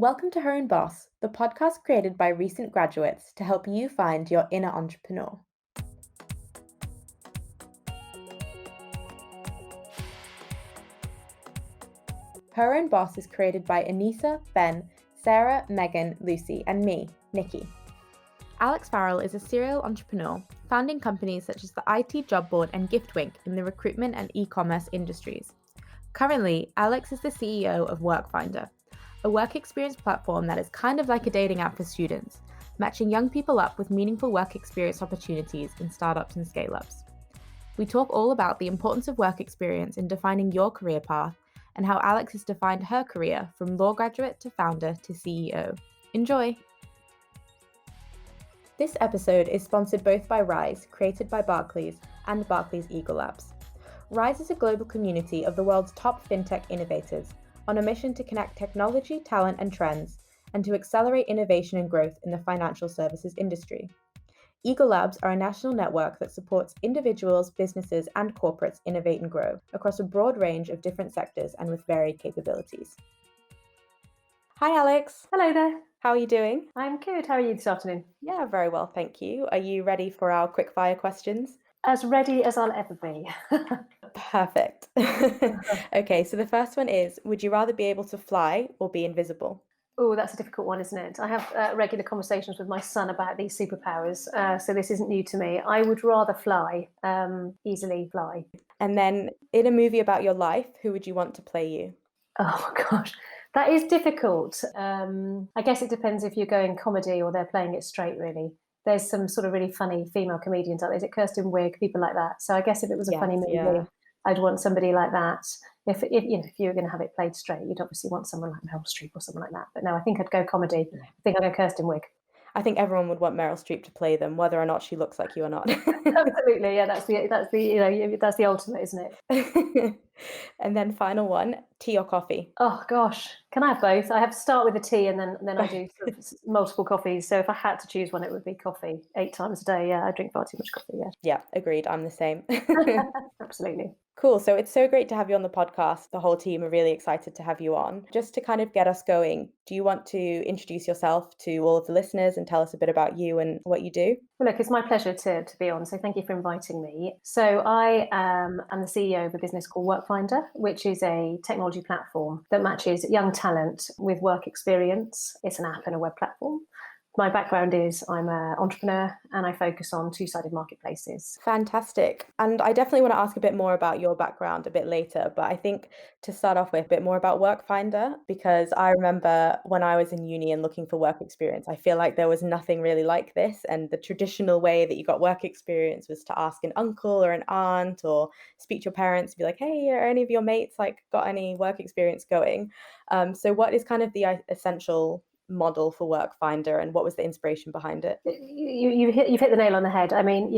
Welcome to Her Own Boss, the podcast created by recent graduates to help you find your inner entrepreneur. Her Own Boss is created by Anissa, Ben, Sarah, Megan, Lucy, and me, Nikki. Alex Farrell is a serial entrepreneur, founding companies such as the IT job board and Giftwink in the recruitment and e-commerce industries. Currently, Alex is the CEO of Workfinder, a work experience platform that is kind of like a dating app for students, matching young people up with meaningful work experience opportunities in startups and scale-ups. We talk all about the importance of work experience in defining your career path and how Alex has defined her career from law graduate to founder to CEO. Enjoy! This episode is sponsored both by Rise, created by Barclays, and Barclays Eagle Labs. Rise is a global community of the world's top fintech innovators on a mission to connect technology, talent, and trends, and to accelerate innovation and growth in the financial services industry. Eagle Labs are a national network that supports individuals, businesses, and corporates innovate and grow across a broad range of different sectors and with varied capabilities. Hi, Alex. Hello there. How are you doing? I'm good. How are you this afternoon? Yeah, very well, thank you. Are you ready for our quickfire questions? As ready as I'll ever be. Perfect. Okay, so the first one is, would you rather be able to fly or be invisible? Oh, that's a difficult one, isn't it? I have regular conversations with my son about these superpowers, so this isn't new to me. I would rather fly, easily fly. And then in a movie about your life, who would you want to play you? Oh gosh, that is difficult. I guess it depends if you're going comedy or they're playing it straight, really. There's some sort of really funny female comedians out there. Is it Kirsten Wiig, people like that? So I guess if it was a funny Yes, movie, yeah. I'd want somebody like that. If you were going to have it played straight, you'd obviously want someone like Meryl Streep or someone like that. But no, I think I'd go comedy. I think I'd go Kirsten Wiig. I think everyone would want Meryl Streep to play them, whether or not she looks like you or not. Absolutely, yeah. That's the ultimate, isn't it? And then final one, tea or coffee? Oh gosh, can I have both? I have to start with a tea and then I do sort of multiple coffees. So if I had to choose one, it would be coffee 8 times a day. Yeah, I drink far too much coffee. Yeah, Yeah, agreed. I'm the same. absolutely. Cool. So it's so great to have you on the podcast. The whole team are really excited to have you on. Just to kind of get us going, do you want to introduce yourself to all of the listeners and tell us a bit about you and what you do? Well, look, it's my pleasure to be on. So thank you for inviting me. So I am the CEO of a business called Workfinder, which is a technology platform that matches young talent with work experience. It's an app and a web platform. My background is I'm an entrepreneur and I focus on two-sided marketplaces. Fantastic. And I definitely want to ask a bit more about your background a bit later, but I think to start off with a bit more about Workfinder, because I remember when I was in uni and looking for work experience, I feel like there was nothing really like this. And the traditional way that you got work experience was to ask an uncle or an aunt or speak to your parents and be like, hey, are any of your mates like got any work experience going? So what is kind of the essential model for Workfinder and what was the inspiration behind it? You've hit the nail on the head. I mean,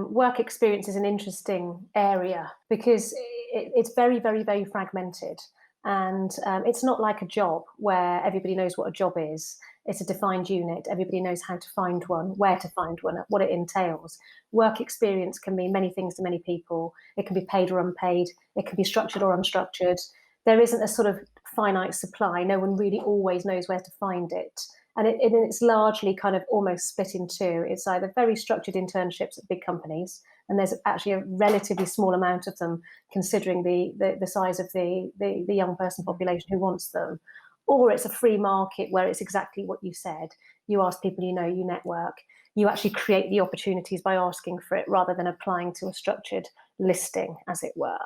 work experience is an interesting area because it's very, very, very fragmented. And it's not like a job where everybody knows what a job is. It's a defined unit. Everybody knows how to find one, where to find one, what it entails. Work experience can mean many things to many people. It can be paid or unpaid. It can be structured or unstructured. There isn't a sort of finite supply. No one really always knows where to find it. And it's largely kind of almost split in two. It's either very structured internships at big companies, and there's actually a relatively small amount of them considering the size of the young person population who wants them, or it's a free market where it's exactly what you said. You ask people you know, you network, you actually create the opportunities by asking for it rather than applying to a structured listing, as it were.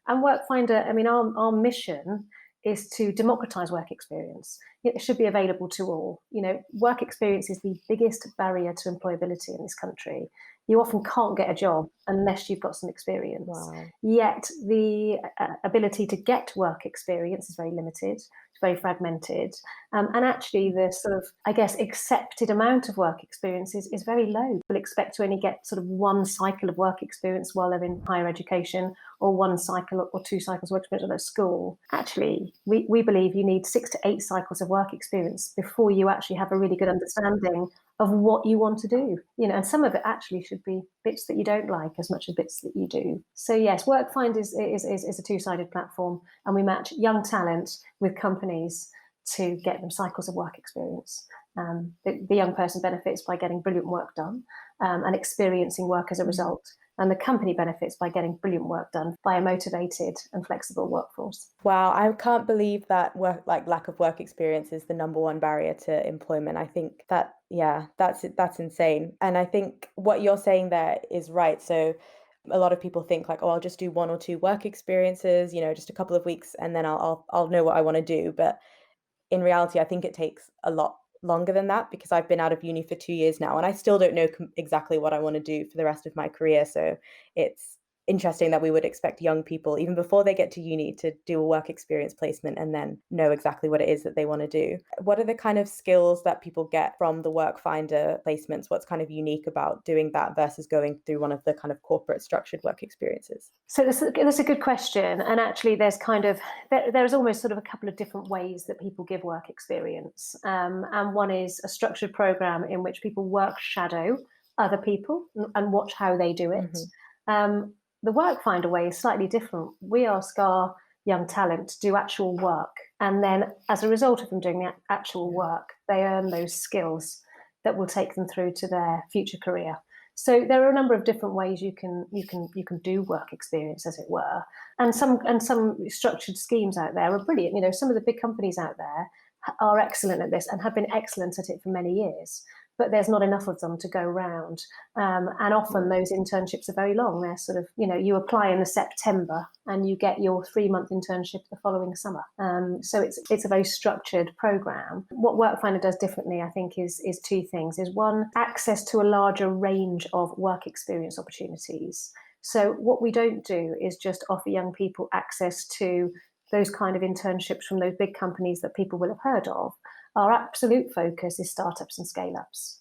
And Workfinder, I mean, our mission is to democratize work experience. It should be available to all. Work experience is the biggest barrier to employability in this country. You often can't get a job unless you've got some experience. Wow. Yet the ability to get work experience is very limited. It's very fragmented. And actually the sort of, I guess, accepted amount of work experience is very low. People expect to only get sort of one cycle of work experience while they're in higher education, or one cycle or 2 cycles of work experience at school. Actually, we believe you need 6 to 8 cycles of work experience before you actually have a really good understanding of what you want to do. And some of it actually should be bits that you don't like as much as bits that you do. So yes, Workfind is a two-sided platform, and we match young talent with companies to get them cycles of work experience. The young person benefits by getting brilliant work done and experiencing work as a result. And the company benefits by getting brilliant work done by a motivated and flexible workforce. Wow, I can't believe that lack of work experience is the number one barrier to employment. I think that, yeah, that's insane. And I think what you're saying there is right. So a lot of people think like, oh, I'll just do 1 or 2 work experiences, just a couple of weeks, and then I'll know what I want to do. But in reality, I think it takes a lot longer than that, because I've been out of uni for 2 years now and I still don't know exactly what I want to do for the rest of my career. So it's interesting that we would expect young people, even before they get to uni, to do a work experience placement and then know exactly what it is that they want to do. What are the kind of skills that people get from the Workfinder placements? What's kind of unique about doing that versus going through one of the kind of corporate structured work experiences? So that's a good question. And actually there's almost sort of a couple of different ways that people give work experience. And one is a structured program in which people work shadow other people and watch how they do it. The Workfinder way is slightly different. We ask our young talent to do actual work. And then as a result of them doing the actual work, they earn those skills that will take them through to their future career. So there are a number of different ways you can do work experience, as it were. And some structured schemes out there are brilliant. Some of the big companies out there are excellent at this and have been excellent at it for many years. But there's not enough of them to go round. And often those internships are very long. They're sort of, you apply in the September and you get your 3-month internship the following summer. So it's a very structured program. What Workfinder does differently, I think, is 2 things. Is one, access to a larger range of work experience opportunities. So what we don't do is just offer young people access to those kind of internships from those big companies that people will have heard of. Our absolute focus is startups and scale-ups,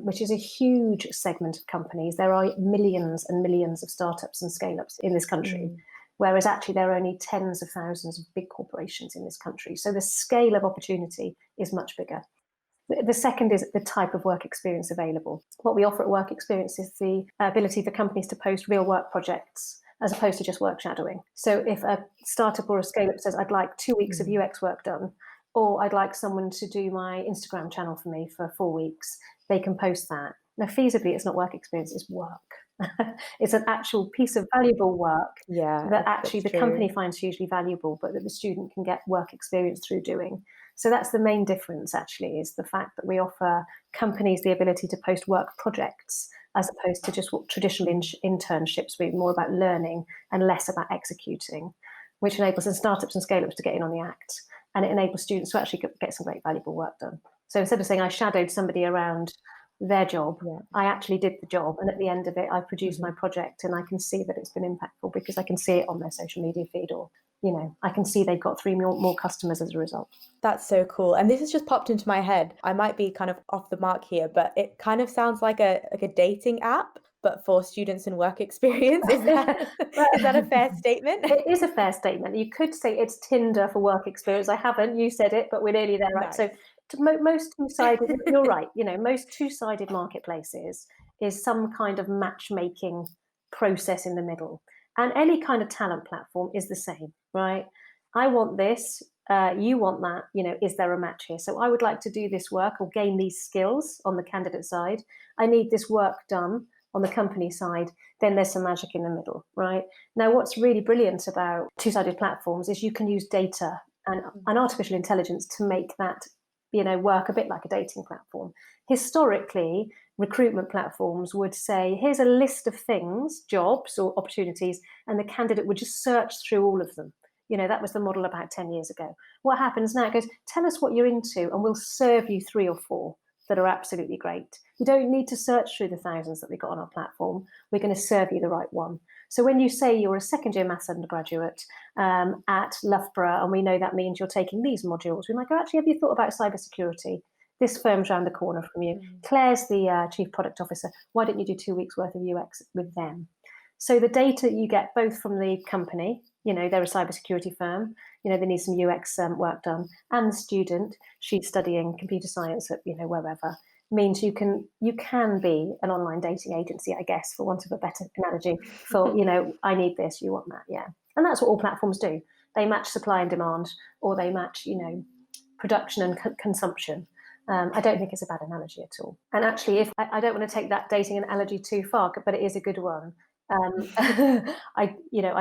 which is a huge segment of companies. There are millions and millions of startups and scale-ups in this country, whereas actually there are only tens of thousands of big corporations in this country. So the scale of opportunity is much bigger. The second is the type of work experience available. What we offer at Work Experience is the ability for companies to post real work projects as opposed to just work shadowing. So if a startup or a scale-up says, I'd like 2 weeks of UX work done, or I'd like someone to do my Instagram channel for me for 4 weeks, they can post that. Now, feasibly, it's not work experience, it's work. It's an actual piece of valuable work that actually the company finds hugely valuable, but that the student can get work experience through doing. So that's the main difference, actually, is the fact that we offer companies the ability to post work projects as opposed to just what traditional internships be more about learning and less about executing, which enables the startups and scale-ups to get in on the act. And it enables students to actually get some great valuable work done. So instead of saying I shadowed somebody around their job, I actually did the job. And at the end of it, I produced my project and I can see that it's been impactful because I can see it on their social media feed, or, I can see they've got 3 more customers as a result. That's so cool. And this has just popped into my head. I might be kind of off the mark here, but it kind of sounds like a dating app, but for students and work experience. Is that a fair statement? It is a fair statement. You could say it's Tinder for work experience. I haven't, you said it, but we're nearly there, right? Nice. So most two-sided, you're right, most two-sided marketplaces is some kind of matchmaking process in the middle. And any kind of talent platform is the same, right? I want this, you want that, is there a match here? So I would like to do this work or gain these skills on the candidate side. I need this work done on the company side. Then there's some magic in the middle, right? Now, what's really brilliant about two-sided platforms is you can use data and artificial intelligence to make that, work a bit like a dating platform. Historically, recruitment platforms would say, here's a list of things, jobs or opportunities, and the candidate would just search through all of them. That was the model about 10 years ago. What happens now? It goes, tell us what you're into, and we'll serve you 3 or 4 that are absolutely great. You don't need to search through the thousands that we've got on our platform. We're going to serve you the right one. So when you say you're a second-year maths undergraduate at Loughborough, and we know that means you're taking these modules, we might go, actually, have you thought about cybersecurity? This firm's around the corner from you. Claire's the chief product officer. Why don't you do 2 weeks worth of UX with them? So the data you get both from the company, they're a cybersecurity firm, they need some UX work done, and the student, she's studying computer science at, wherever, means you can be an online dating agency, I guess, for want of a better analogy, for, I need this, you want that, yeah. And that's what all platforms do. They match supply and demand, or they match, production and consumption. I don't think it's a bad analogy at all. And actually, if I don't want to take that dating analogy too far, but it is a good one. I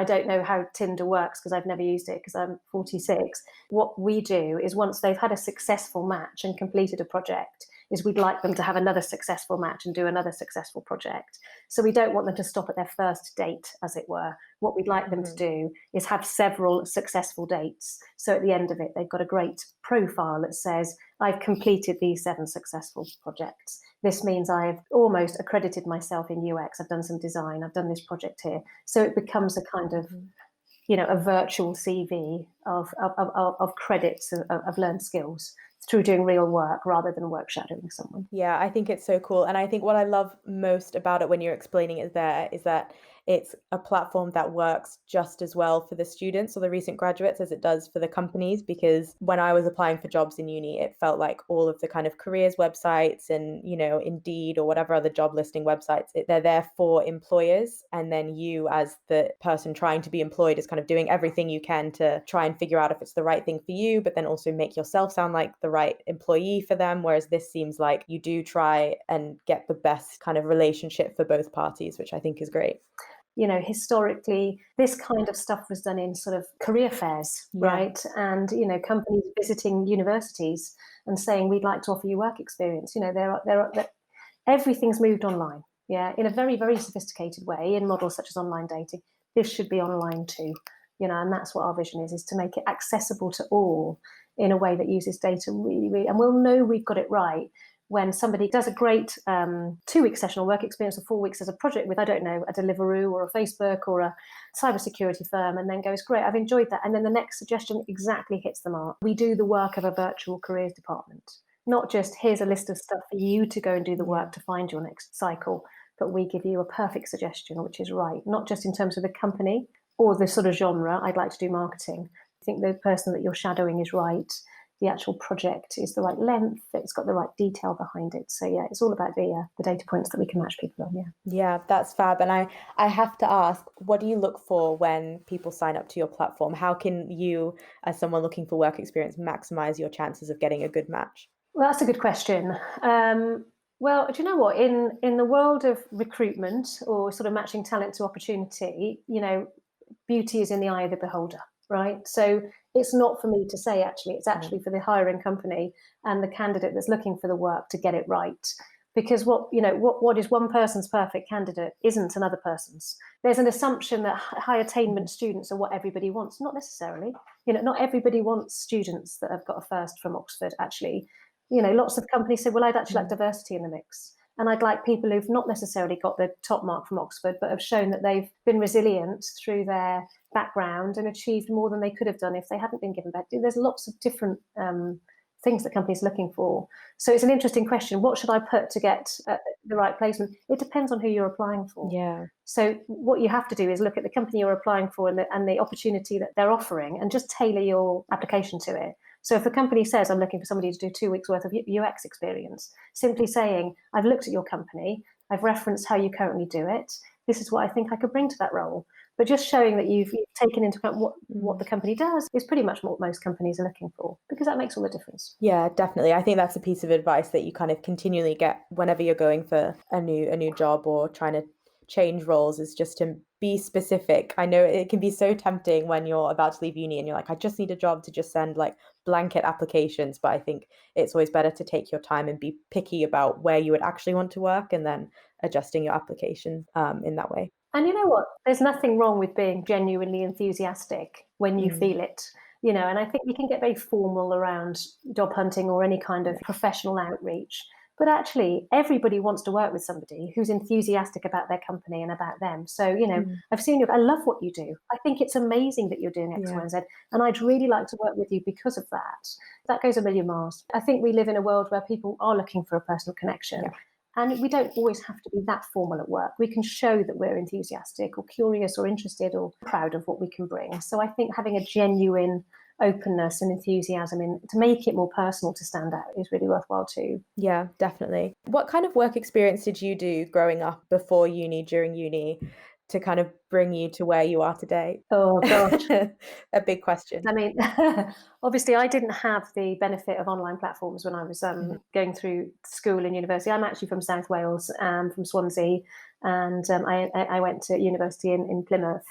don't know how Tinder works because I've never used it because I'm 46. What we do is once they've had a successful match and completed a project, is we'd like them to have another successful match and do another successful project. So we don't want them to stop at their first date, as it were. What we'd like them to do is have several successful dates. So at the end of it, they've got a great profile that says, I've completed these 7 successful projects. This means I've almost accredited myself in UX. I've done some design. I've done this project here. So it becomes a kind of, a virtual CV of credits of learned skills through doing real work rather than work shadowing someone. Yeah, I think it's so cool. And I think what I love most about it when you're explaining it there is that it's a platform that works just as well for the students or the recent graduates as it does for the companies. Because when I was applying for jobs in uni, it felt like all of the kind of careers websites and, Indeed or whatever other job listing websites, they're there for employers. And then you as the person trying to be employed is kind of doing everything you can to try and figure out if it's the right thing for you, but then also make yourself sound like the right employee for them. Whereas this seems like you do try and get the best kind of relationship for both parties, which I think is great. Historically, this kind of stuff was done in sort of career fairs, right? And, companies visiting universities and saying, we'd like to offer you work experience. Everything's moved online, in a very, very sophisticated way in models such as online dating. This should be online too, and that's what our vision is to make it accessible to all in a way that uses data really, really, and we'll know we've got it right when somebody does a great 2-week session or work experience or 4 weeks as a project with, I don't know, a Deliveroo or a Facebook or a cybersecurity firm, and then goes, great, I've enjoyed that. And then the next suggestion exactly hits the mark. We do the work of a virtual careers department, not just here's a list of stuff for you to go and do the work to find your next cycle, but we give you a perfect suggestion, which is right, not just in terms of the company or the sort of genre, I'd like to do marketing. I think the person that you're shadowing is right. The actual project is the right length, it's got the right detail behind it. So it's all about the data points that we can match people on. Yeah, that's fab. And I have to ask, what do you look for when people sign up to your platform? How can you, as someone looking for work experience, maximize your chances of getting a good match? Well, that's a good question. Well, do you know what? In the world of recruitment or sort of matching talent to opportunity, beauty is in the eye of the beholder, right? So it's not for me to say, actually, it's actually for the hiring company and the candidate that's looking for the work to get it right. Because what is one person's perfect candidate isn't another person's. There's an assumption that high attainment students are what everybody wants. Not necessarily. Not everybody wants students that have got a first from Oxford, actually. Lots of companies say, well, I'd actually like diversity in the mix. And I'd like people who've not necessarily got the top mark from Oxford, but have shown that they've been resilient through their background and achieved more than they could have done if they hadn't been given back. There's lots of different things that companies are looking for. So it's an interesting question. What should I put to get the right placement? It depends on who you're applying for. Yeah. So what you have to do is look at the company you're applying for and the opportunity that they're offering and just tailor your application to it. So if a company says, I'm looking for somebody to do 2 weeks worth of UX experience, simply saying, I've looked at your company, I've referenced how you currently do it, this is what I think I could bring to that role. But just showing that you've taken into account what the company does is pretty much what most companies are looking for, because that makes all the difference. Yeah, definitely. I think that's a piece of advice that you kind of continually get whenever you're going for a new job or trying to change roles, is just to be specific. I know it can be so tempting when you're about to leave uni and you're like, I just need a job, to just send like blanket applications. But I think it's always better to take your time and be picky about where you would actually want to work and then adjusting your application in that way. And you know what? There's nothing wrong with being genuinely enthusiastic when you feel it. And I think you can get very formal around job hunting or any kind of professional outreach. But actually, everybody wants to work with somebody who's enthusiastic about their company and about them. So, I've seen you. I love what you do. I think it's amazing that you're doing X, Y, and Z. And I'd really like to work with you because of that. That goes a million miles. I think we live in a world where people are looking for a personal connection. Yeah. And we don't always have to be that formal at work. We can show that we're enthusiastic or curious or interested or proud of what we can bring. So I think having a genuine openness and enthusiasm to make it more personal to stand out is really worthwhile too. Yeah, definitely. What kind of work experience did you do growing up before uni, during uni, to kind of bring you to where you are today? Oh gosh. A big question. I mean, obviously, I didn't have the benefit of online platforms when I was going through school and university. I'm actually from South Wales, from Swansea, and I went to university in Plymouth.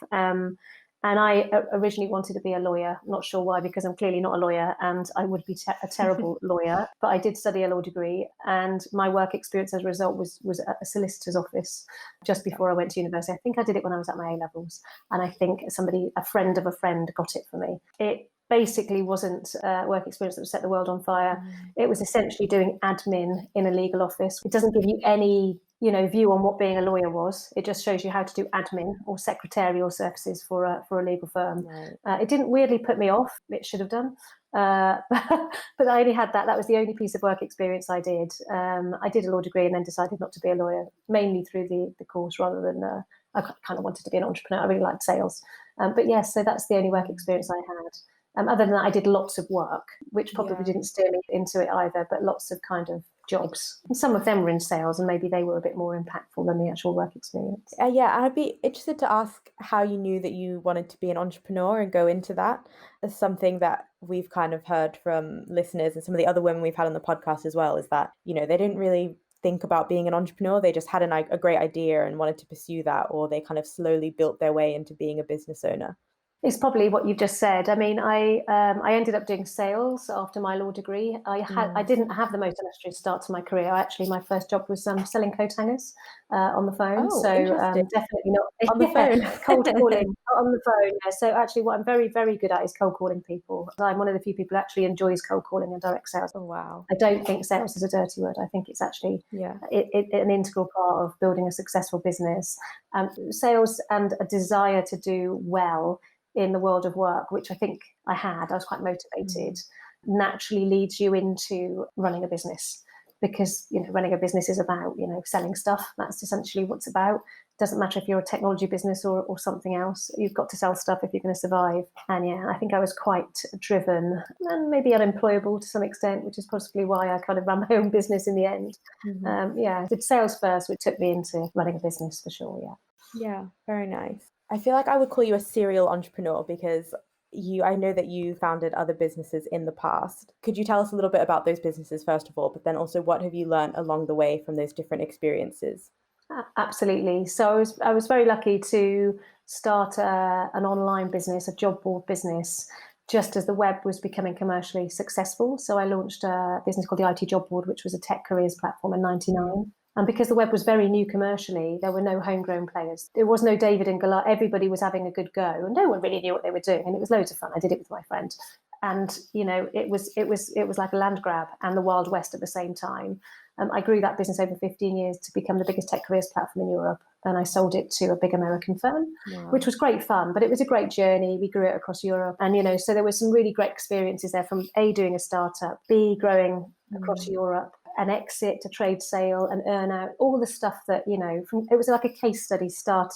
And I originally wanted to be a lawyer. Not sure why, because I'm clearly not a lawyer, and I would be a terrible lawyer. But I did study a law degree, and my work experience as a result was at a solicitor's office just before I went to university. I think I did it when I was at my A levels, and I think a friend of a friend, got it for me. It basically wasn't work experience that would set the world on fire. It was essentially doing admin in a legal office. It doesn't give you any view on what being a lawyer was. It just shows you how to do admin or secretarial services for a legal firm. Right. It didn't weirdly put me off. It should have done. But I only had that. That was the only piece of work experience I did. I did a law degree and then decided not to be a lawyer, mainly through the course rather than I kind of wanted to be an entrepreneur. I really liked sales. But yes, so that's the only work experience I had. Other than that, I did lots of work, which probably didn't steer me into it either, but lots of kind of jobs. And some of them were in sales, and maybe they were a bit more impactful than the actual work experience. Yeah, I'd be interested to ask how you knew that you wanted to be an entrepreneur and go into that. As something that we've kind of heard from listeners and some of the other women we've had on the podcast as well, is that, they didn't really think about being an entrepreneur. They just had a great idea and wanted to pursue that, or they kind of slowly built their way into being a business owner. It's probably what you've just said. I mean, I ended up doing sales after my law degree. I didn't have the most illustrious start to my career. My first job was selling coat hangers on the phone. Oh, so interesting. definitely not On the phone. cold calling on the phone. Yeah. So actually, what I'm very, very good at is cold calling people. I'm one of the few people who actually enjoys cold calling and direct sales. Oh, wow. I don't think sales is a dirty word. I think it's actually an integral part of building a successful business. Sales and a desire to do well in the world of work, which I think I had. I was quite motivated, naturally leads you into running a business, because running a business is about selling stuff. That's essentially what it's about. It doesn't matter if you're a technology business or something else. You've got to sell stuff if you're going to survive. And I think I was quite driven and maybe unemployable to some extent, which is possibly why I kind of ran my own business in the end. Did sales first, which took me into running a business for sure. Yeah, very nice. I feel like I would call you a serial entrepreneur because I know that you founded other businesses in the past. Could you tell us a little bit about those businesses first of all, but then also what have you learned along the way from those different experiences? Absolutely. So I was very lucky to start an online business, a job board business, just as the web was becoming commercially successful. So I launched a business called the IT Job Board, which was a tech careers platform in '99. And because the web was very new commercially, there were no homegrown players. There was no David and Goliath. Everybody was having a good go, and no one really knew what they were doing. And it was loads of fun. I did it with my friend, and it was like a land grab and the Wild West at the same time. I grew that business over 15 years to become the biggest tech careers platform in Europe. And I sold it to a big American firm, which was great fun, but it was a great journey. We grew it across Europe. And, so there were some really great experiences there, from A, doing a startup, B, growing across Europe, an exit, a trade sale, an earn out, all the stuff that, it was like a case study, start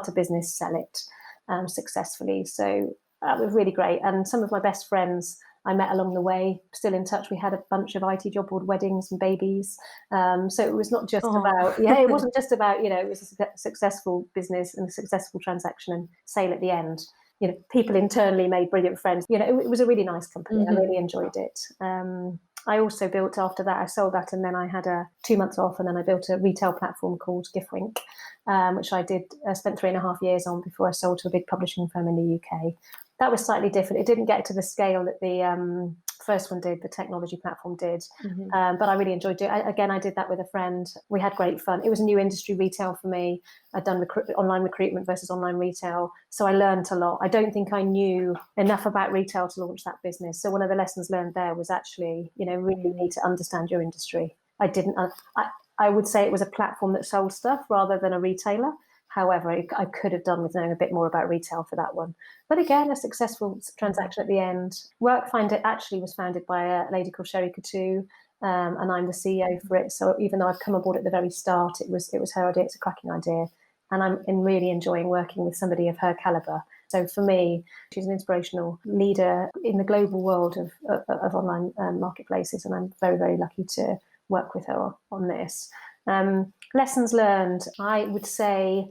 a business, sell it successfully. So that was really great. And some of my best friends I met along the way, still in touch. We had a bunch of IT job board weddings and babies. So it was not just about, it wasn't just about, it was a successful business and a successful transaction and sale at the end. People internally made brilliant friends. It was a really nice company. I really enjoyed it. I also built, after that, I sold that, and then I had 2 months off, and then I built a retail platform called Giftwink, which I spent 3.5 years on before I sold to a big publishing firm in the UK. That was slightly different. It didn't get to the scale that the first one did, the technology platform did, but I really enjoyed it. I did that with a friend. We had great fun. It was a new industry, retail, for me. I'd done online recruitment versus online retail, so I learned a lot. I don't think I knew enough about retail to launch that business. So one of the lessons learned there was actually, really need to understand your industry. I would say it was a platform that sold stuff rather than a retailer. However, I could have done with knowing a bit more about retail for that one. But again, a successful transaction at the end. Workfinder actually was founded by a lady called Sherry Coutu, and I'm the CEO for it. So even though I've come aboard at the very start, it was her idea. It's a cracking idea. And I'm really enjoying working with somebody of her caliber. So for me, she's an inspirational leader in the global world of online marketplaces. And I'm very, very lucky to work with her on this. Lessons learned, I would say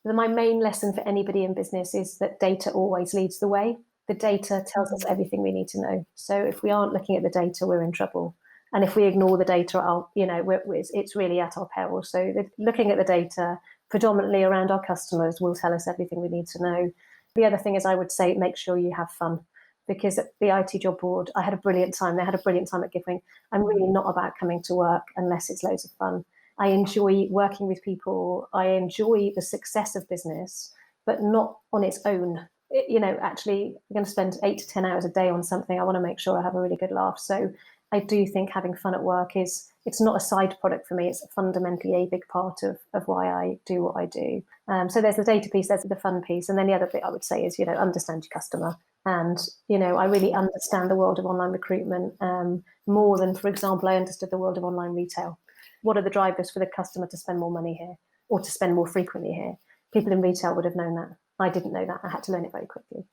My main lesson for anybody in business is that data always leads the way. The data tells us everything we need to know. So if we aren't looking at the data, we're in trouble. And if we ignore the data, it's really at our peril. So looking at the data predominantly around our customers will tell us everything we need to know. The other thing is, I would say, make sure you have fun. Because at the IT job board, I had a brilliant time. They had a brilliant time at Giftwink. I'm really not about coming to work unless it's loads of fun. I enjoy working with people. I enjoy the success of business, but not on its own. Actually, I'm going to spend 8 to 10 hours a day on something. I want to make sure I have a really good laugh. So I do think having fun at work it's not a side product for me. It's fundamentally a big part of why I do what I do. So there's the data piece, there's the fun piece. And then the other bit I would say is, understand your customer. And, I really understand the world of online recruitment more than, for example, I understood the world of online retail. What are the drivers for the customer to spend more money here or to spend more frequently here? People in retail would have known that. I didn't know that. I had to learn it very quickly.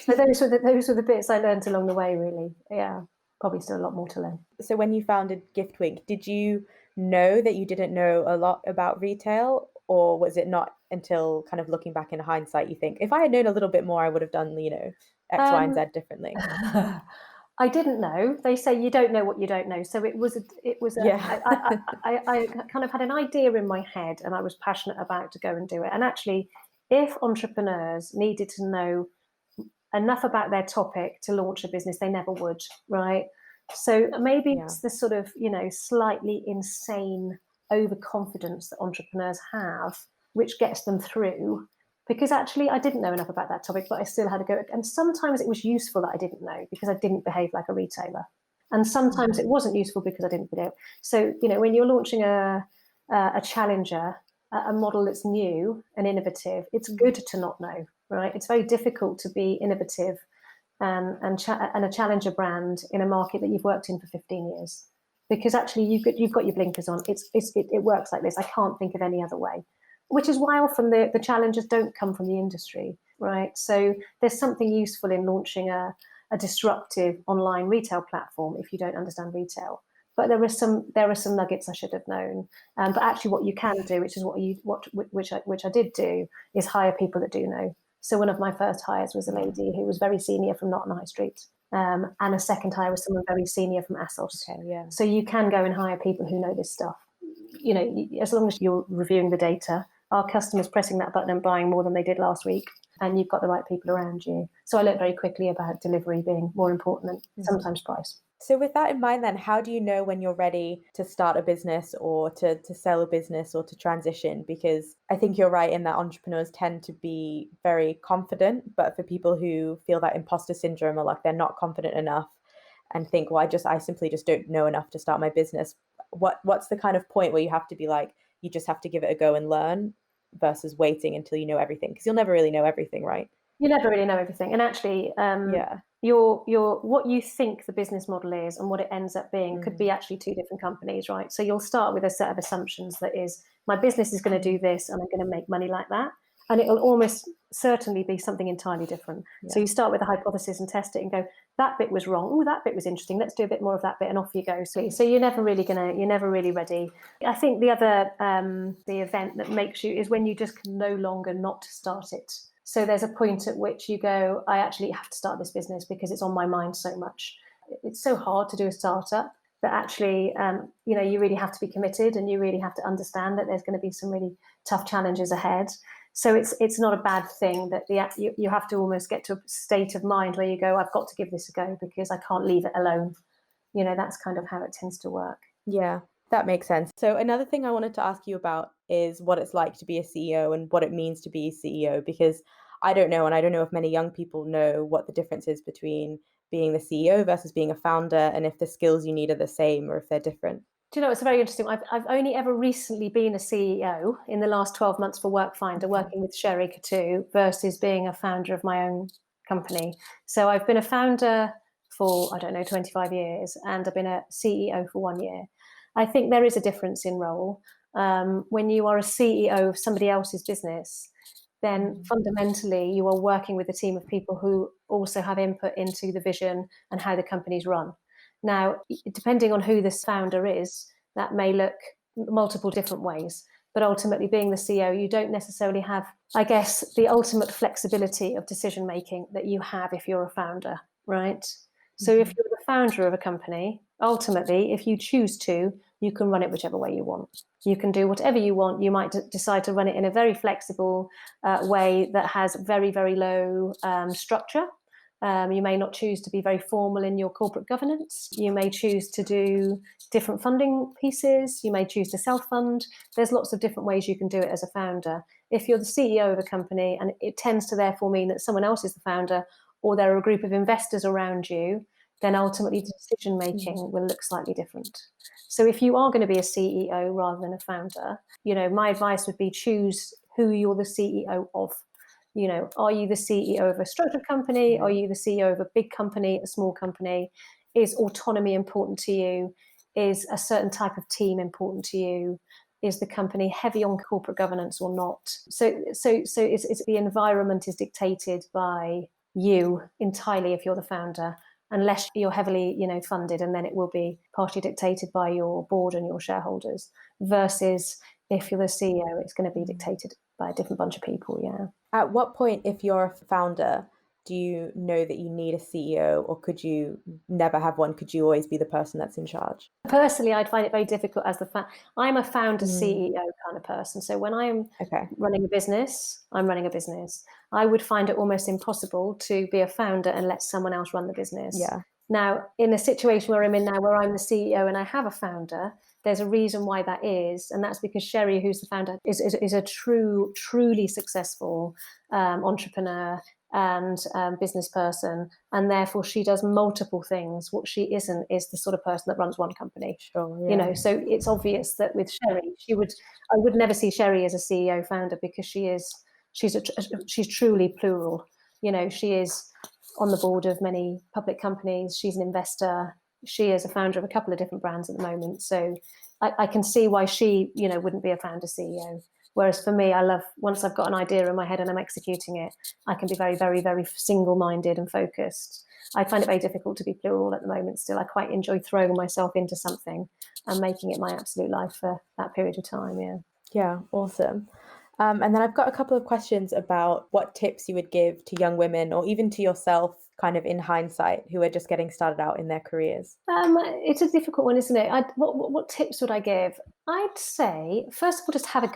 So those were the bits I learned along the way, really. Yeah, probably still a lot more to learn. So when you founded Giftwink, did you know that you didn't know a lot about retail, or was it not until kind of looking back in hindsight you think, if I had known a little bit more, I would have done, X, Y, and Z differently? I didn't know. They say you don't know what you don't know. So Yeah. I kind of had an idea in my head and I was passionate about to go and do it. And actually, if entrepreneurs needed to know enough about their topic to launch a business, they never would, right? So maybe it's the sort of, slightly insane overconfidence that entrepreneurs have, which gets them through. Because actually, I didn't know enough about that topic, but I still had to go. And sometimes it was useful that I didn't know because I didn't behave like a retailer. And sometimes it wasn't useful because I didn't behave. So, when you're launching a challenger, a model that's new and innovative, it's good to not know, right? It's very difficult to be innovative and a challenger brand in a market that you've worked in for 15 years. Because actually, you've got your blinkers on. It works like this. I can't think of any other way. Which is why often the challengers don't come from the industry, right? So there's something useful in launching a disruptive online retail platform if you don't understand retail. But there are some nuggets I should have known. But actually, what you can do, which is which I did do, is hire people that do know. So one of my first hires was a lady who was very senior from Norton High Street, and a second hire was someone very senior from ASOS. Okay, yeah. So you can go and hire people who know this stuff. As long as you're reviewing the data. Our customers pressing that button and buying more than they did last week, and you've got the right people around you. So I learned very quickly about delivery being more important than sometimes price. So with that in mind then, how do you know when you're ready to start a business or to sell a business or to transition? Because I think you're right in that entrepreneurs tend to be very confident, but for people who feel that imposter syndrome or like they're not confident enough and think, well, I simply just don't know enough to start my business. What's the kind of point where you have to be like, you just have to give it a go and learn versus waiting until you know everything? Because you'll never really know everything, right? You never really know everything. And actually, your what you think the business model is and what it ends up being could be actually two different companies, right? So you'll start with a set of assumptions that is, my business is going to do this and I'm going to make money like that. And it'll almost certainly be something entirely different. Yeah. So you start with a hypothesis and test it and go, that bit was wrong. Oh, that bit was interesting. Let's do a bit more of that bit, and off you go. So you're never really ready. I think the other, the event that makes you is when you just can no longer not start it. So there's a point at which you go, I actually have to start this business because it's on my mind so much. It's so hard to do a startup that actually, you really have to be committed and you really have to understand that there's going to be some really tough challenges ahead. So it's not a bad thing that you have to almost get to a state of mind where you go, I've got to give this a go because I can't leave it alone. That's kind of how it tends to work. Yeah, that makes sense. So another thing I wanted to ask you about is what it's like to be a CEO and what it means to be a CEO, because I don't know, and I don't know if many young people know what the difference is between being the CEO versus being a founder, and if the skills you need are the same or if they're different. Do you know, it's very interesting. I've only ever recently been a CEO in the last 12 months for Workfinder, working with Sherry Katu, versus being a founder of my own company. So I've been a founder for, 25 years, and I've been a CEO for 1 year. I think there is a difference in role. When you are a CEO of somebody else's business, then fundamentally you are working with a team of people who also have input into the vision and how the company's run. Now, depending on who this founder is, that may look multiple different ways. but ultimately being the CEO, you don't necessarily have, I guess, the ultimate flexibility of decision making that you have if you're a founder, right? So if you're the founder of a company, ultimately, if you choose to, you can run it whichever way you want. You can do whatever you want. You might decide to run it in a very flexible way that has very, very low structure. You may not choose to be very formal in your corporate governance. You may choose to do different funding pieces. You may choose to self-fund. There's lots of different ways you can do it as a founder. If you're the CEO of a company, and it tends to therefore mean that someone else is the founder, or there are a group of investors around you, then ultimately decision making will look slightly different. So if you are going to be a CEO rather than a founder, my advice would be choose who you're the CEO of. Are you the CEO of a structured company? Are you the CEO of a big company, a small company? Is autonomy important to you? Is a certain type of team important to you? Is the company heavy on corporate governance or not? So it's the environment is dictated by you entirely if you're the founder, unless you're heavily, funded, and then it will be partially dictated by your board and your shareholders. Versus if you're the CEO, it's going to be dictated by a different bunch of people. Yeah. At what point, if you're a founder, do you know that you need a CEO, or could you never have one? Could you always be the person that's in charge? Personally, I'd find it very difficult as I'm a founder CEO kind of person. So when I'm running a business, I'm running a business. I would find it almost impossible to be a founder and let someone else run the business. Yeah. Now, in a situation where I'm in now, where I'm the CEO and I have a founder, there's a reason why that is, and that's because Sherry, who's the founder, is a truly successful entrepreneur and business person, and therefore she does multiple things. What she isn't is the sort of person that runs one company. Sure, yeah. So it's obvious that with Sherry, I would never see Sherry as a CEO founder, because she's truly plural. She is on the board of many public companies. She's an investor. She is a founder of a couple of different brands at the moment. So I can see why she, wouldn't be a founder CEO. Whereas for me, I love, once I've got an idea in my head and I'm executing it, I can be very, very, very single-minded and focused. I find it very difficult to be plural at the moment still. I quite enjoy throwing myself into something and making it my absolute life for that period of time, yeah. Yeah, awesome. And then I've got a couple of questions about what tips you would give to young women, or even to yourself, kind of in hindsight, who are just getting started out in their careers. It's a difficult one, isn't it? What tips would I give? I'd say, first of all, just have a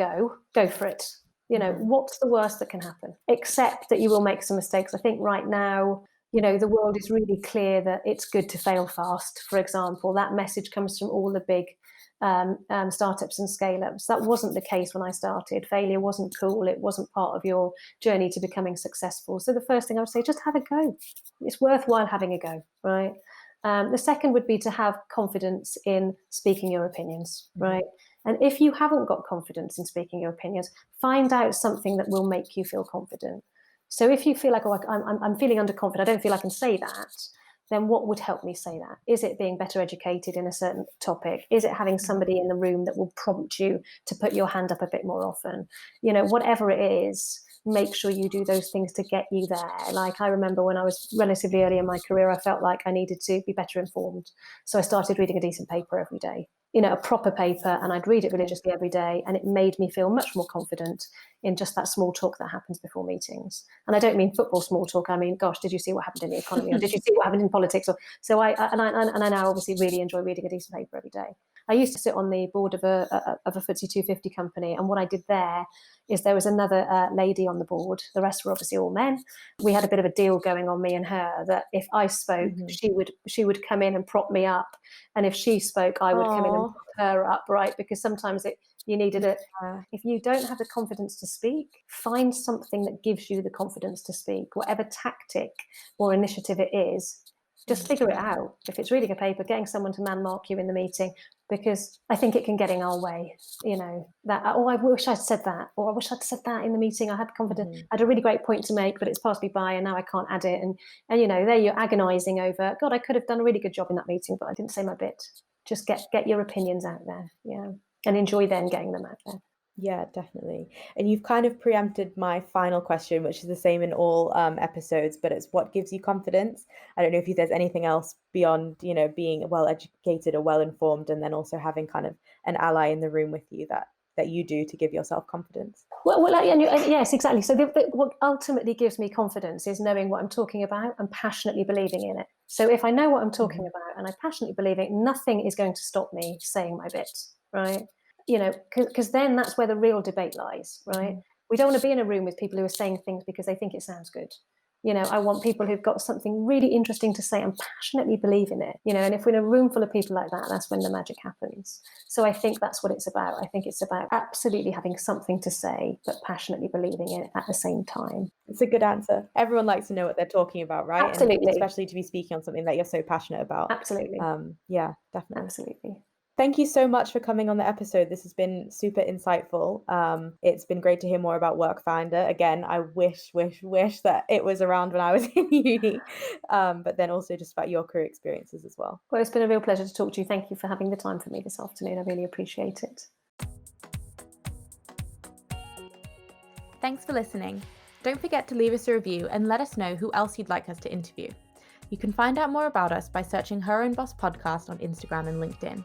go for it. What's the worst that can happen? Accept that you will make some mistakes. I think right now, the world is really clear that it's good to fail fast. For example, that message comes from all the big startups and scale-ups. That wasn't the case when I started. Failure wasn't cool. It wasn't part of your journey to becoming successful. So the first thing I would say, just have a go. It's worthwhile having a go, right? The second would be to have confidence in speaking your opinions, right? And if you haven't got confidence in speaking your opinions, find out something that will make you feel confident. So if you feel like, oh, I'm feeling underconfident, I don't feel I can say that, then what would help me say that? Is it being better educated in a certain topic? Is it having somebody in the room that will prompt you to put your hand up a bit more often? Whatever it is, make sure you do those things to get you there. Like, I remember when I was relatively early in my career, I felt like I needed to be better informed. So I started reading a decent paper every day, a proper paper, and I'd read it religiously every day. And it made me feel much more confident in just that small talk that happens before meetings. And I don't mean football small talk. I mean, gosh, did you see what happened in the economy? Or did you see what happened in politics? I now obviously really enjoy reading a decent paper every day. I used to sit on the board of a FTSE 250 company, and what I did there is there was another lady on the board. The rest were obviously all men. We had a bit of a deal going on, me and her, that if I spoke, she would come in and prop me up, and if she spoke, I would come in and prop her up, right? Because sometimes you needed it. If you don't have the confidence to speak, find something that gives you the confidence to speak, whatever tactic or initiative it is. Just figure it out. If it's reading a paper, getting someone to man mark you in the meeting, because I think it can get in our way, that, oh, I wish I'd said that, or I wish I'd said that in the meeting. I had confidence, I had a really great point to make, but it's passed me by and now I can't add it. And there you're agonizing over, God, I could have done a really good job in that meeting, but I didn't say my bit. Just get your opinions out there, and enjoy then getting them out there. Yeah, definitely. And you've kind of preempted my final question, which is the same in all episodes, but it's what gives you confidence. I don't know if there's anything else beyond, being well educated or well informed, and then also having kind of an ally in the room with you that that you do to give yourself confidence? Yes, exactly. So what ultimately gives me confidence is knowing what I'm talking about and passionately believing in it. So if I know what I'm talking about and I passionately believe it, nothing is going to stop me saying my bit, right? Because then that's where the real debate lies, right? We don't want to be in a room with people who are saying things because they think it sounds good. I want people who've got something really interesting to say and passionately believe in it, and if we're in a room full of people like that, that's when the magic happens. So I think that's what it's about. I think it's about absolutely having something to say, but passionately believing it at the same time. It's a good answer. Everyone likes to know what they're talking about, right? Absolutely. And especially to be speaking on something that you're so passionate about. Absolutely. Yeah, definitely. Absolutely. Thank you so much for coming on the episode. This has been super insightful. It's been great to hear more about Workfinder. Again, I wish that it was around when I was in uni, but then also just about your career experiences as well. Well, it's been a real pleasure to talk to you. Thank you for having the time for me this afternoon. I really appreciate it. Thanks for listening. Don't forget to leave us a review and let us know who else you'd like us to interview. You can find out more about us by searching Her Own Boss Podcast on Instagram and LinkedIn.